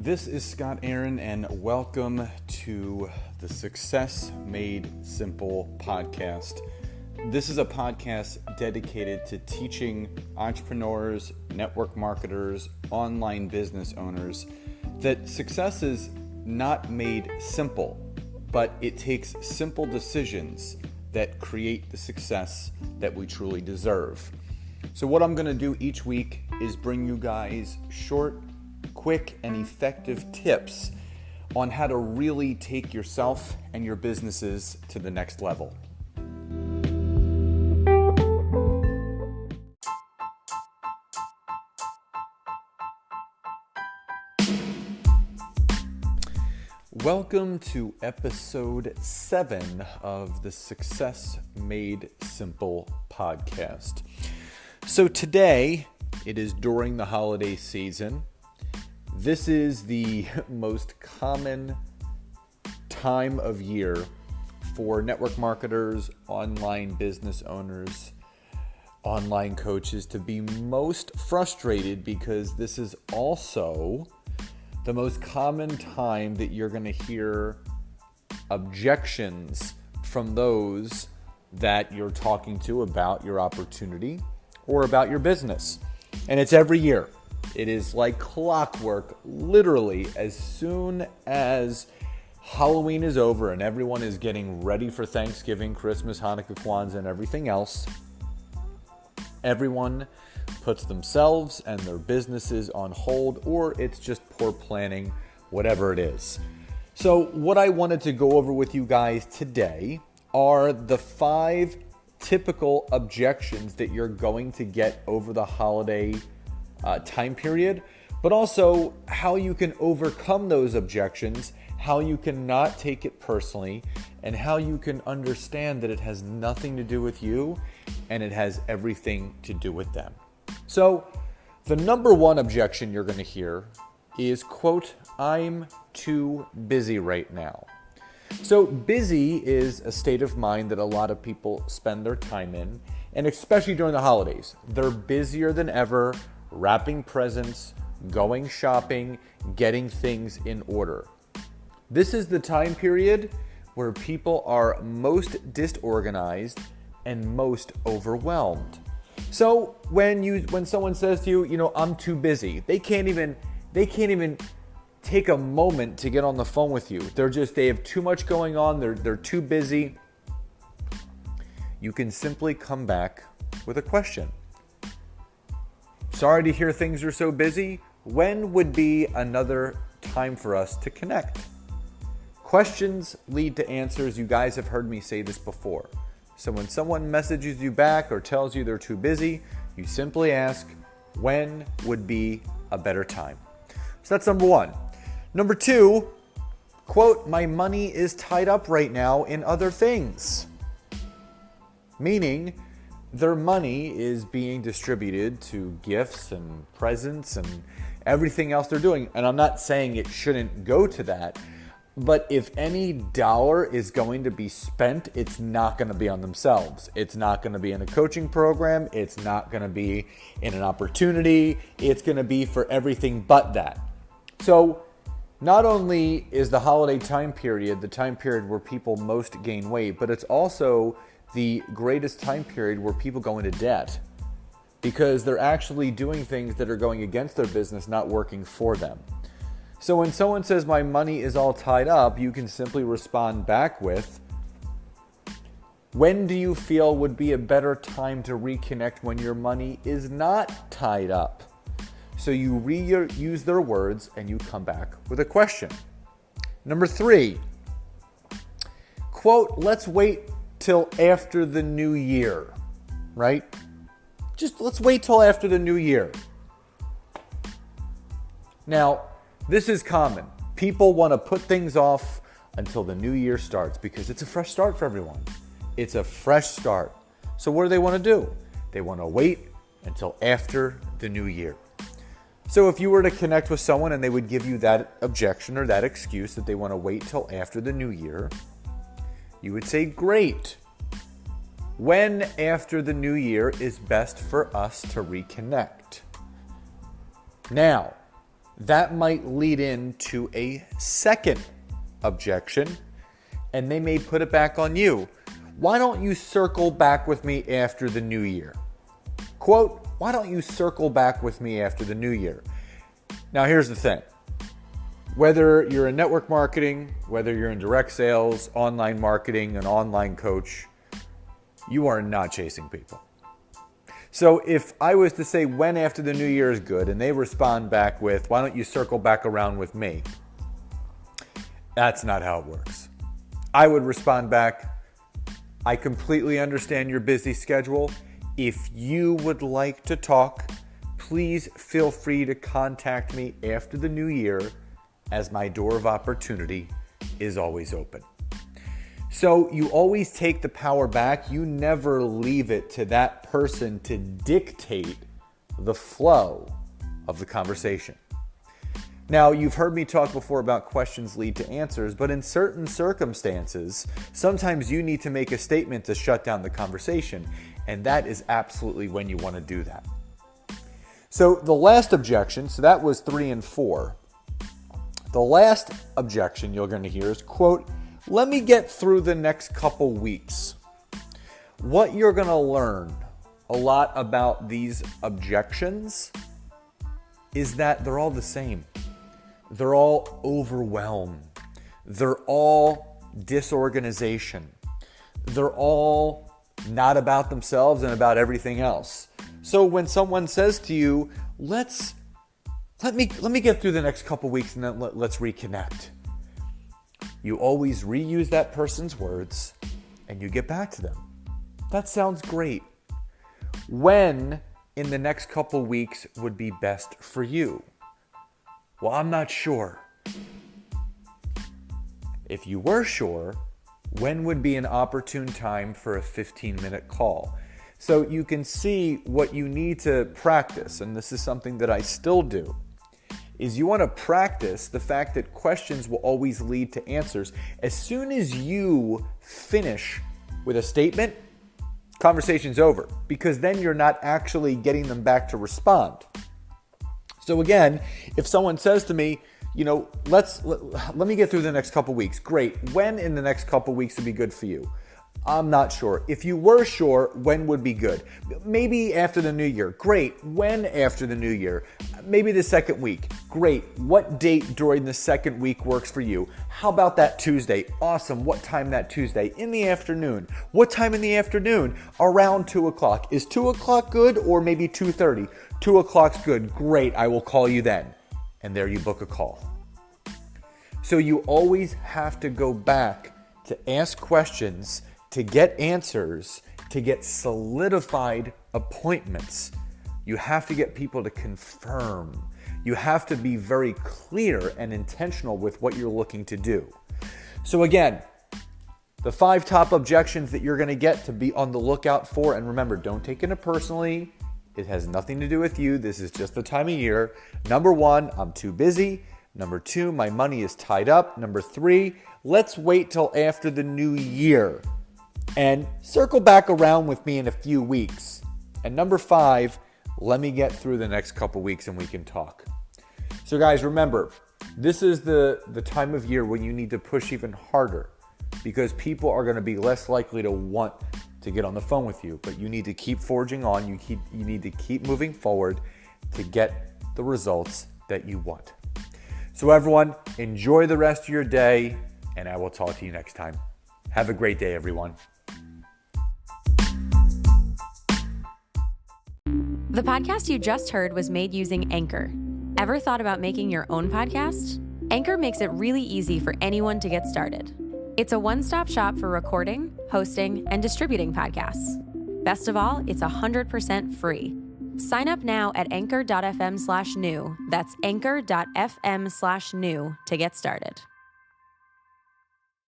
This is Scott Aaron, and welcome to the Success Made Simple podcast. This is a podcast dedicated to teaching entrepreneurs, network marketers, online business owners that success is not made simple, but it takes simple decisions that create the success that we truly deserve. So what I'm going to do each week is bring you guys short, quick, and effective tips on how to really take yourself and your businesses to the next level. Welcome to episode 7 of the Success Made Simple podcast. So today, it is during the holiday season. This is the most common time of year for network marketers, online business owners, online coaches to be most frustrated because this is also the most common time that you're going to hear objections from those that you're talking to about your opportunity or about your business. And it's every year. It is like clockwork. Literally, as soon as Halloween is over and everyone is getting ready for Thanksgiving, Christmas, Hanukkah, Kwanzaa, and everything else, everyone puts themselves and their businesses on hold, or it's just poor planning, whatever it is. So what I wanted to go over with you guys today are the 5 typical objections that you're going to get over the holiday time period, but also how you can overcome those objections, how you can not take it personally, and how you can understand that it has nothing to do with you and it has everything to do with them. So the number one objection you're going to hear is, quote, "I'm too busy right now." So busy is a state of mind that a lot of people spend their time in, and especially during the holidays. They're busier than ever, wrapping presents, going shopping, getting things in order. This is the time period where people are most disorganized and most overwhelmed. So when someone says to you, "I'm too busy," they can't even take a moment to get on the phone with you. They have too much going on. They're too busy. You can simply come back with a question. "Sorry to hear things are so busy. When would be another time for us to connect?" Questions lead to answers. You guys have heard me say this before. So when someone messages you back or tells you they're too busy, you simply ask, when would be a better time? So that's number 1. Number 2, quote, "My money is tied up right now in other things." Meaning their money is being distributed to gifts and presents and everything else they're doing. And I'm not saying it shouldn't go to that. But if any dollar is going to be spent, it's not going to be on themselves. It's not going to be in a coaching program. It's not going to be in an opportunity. It's going to be for everything but that. So not only is the holiday time period the time period where people most gain weight, but it's also the greatest time period where people go into debt because they're actually doing things that are going against their business, not working for them. So when someone says, "My money is all tied up," you can simply respond back with, "When do you feel would be a better time to reconnect when your money is not tied up?" So you reuse their words and you come back with a question. Number 3, quote, "Let's wait till after the new year," right? Just let's wait till after the new year. Now, this is common. People want to put things off until the new year starts because it's a fresh start for everyone. It's a fresh start. So what do they want to do? They want to wait until after the new year. So if you were to connect with someone and they would give you that objection or that excuse that they want to wait till after the new year, you would say, "Great. When after the new year is best for us to reconnect?" Now, that might lead into a second objection, and they may put it back on you. Why don't you circle back with me after the new year? Quote, why don't you circle back with me after the new year? Now, here's the thing. Whether you're in network marketing, whether you're in direct sales, online marketing, an online coach, you are not chasing people. So if I was to say when after the new year is good and they respond back with, why don't you circle back around with me? That's not how it works. I would respond back, I completely understand your busy schedule. If you would like to talk, please feel free to contact me after the new year, as my door of opportunity is always open. So you always take the power back. You never leave it to that person to dictate the flow of the conversation. Now, you've heard me talk before about questions lead to answers, but in certain circumstances, sometimes you need to make a statement to shut down the conversation, and that is absolutely when you want to do that. So the last objection, so that was 3 and 4. The last objection you're going to hear is, quote, let me get through the next couple weeks. What you're going to learn a lot about these objections is that they're all the same. They're all overwhelm. They're all disorganization. They're all not about themselves and about everything else. So when someone says to you, let me get through the next couple weeks and then let's reconnect, you always reuse that person's words and you get back to them. That sounds great. When in the next couple weeks would be best for you? Well, I'm not sure. If you were sure, when would be an opportune time for a 15-minute call? So you can see what you need to practice, and this is something that I still do, is you want to practice the fact that questions will always lead to answers. As soon as you finish with a statement, conversation's over, because then you're not actually getting them back to respond. So again, if someone says to me, let me get through the next couple weeks. Great. When in the next couple weeks would be good for you? I'm not sure. If you were sure, when would be good? Maybe after the new year. Great. When after the new year? Maybe the second week. Great. What date during the second week works for you? How about that Tuesday? Awesome. What time that Tuesday? In the afternoon. What time in the afternoon? Around 2 o'clock. Is 2 o'clock good or maybe 2:30? 2 o'clock's good. Great. I will call you then. And there you book a call. So you always have to go back to ask questions, to get answers, to get solidified appointments. You have to get people to confirm. You have to be very clear and intentional with what you're looking to do. So again, the 5 top objections that you're going to get to be on the lookout for. And remember, don't take it personally. It has nothing to do with you. This is just the time of year. Number 1, I'm too busy. Number 2, my money is tied up. Number 3, let's wait till after the new year and circle back around with me in a few weeks. And number 5, let me get through the next couple weeks and we can talk. So guys, remember, this is the time of year when you need to push even harder, because people are going to be less likely to want to get on the phone with you. But you need to keep forging on. You need to keep moving forward to get the results that you want. So everyone, enjoy the rest of your day, and I will talk to you next time. Have a great day, everyone. The podcast you just heard was made using Anchor. Ever thought about making your own podcast? Anchor makes it really easy for anyone to get started. It's a one-stop shop for recording, hosting, and distributing podcasts. Best of all, it's 100% free. Sign up now at anchor.fm/new. That's anchor.fm/new to get started.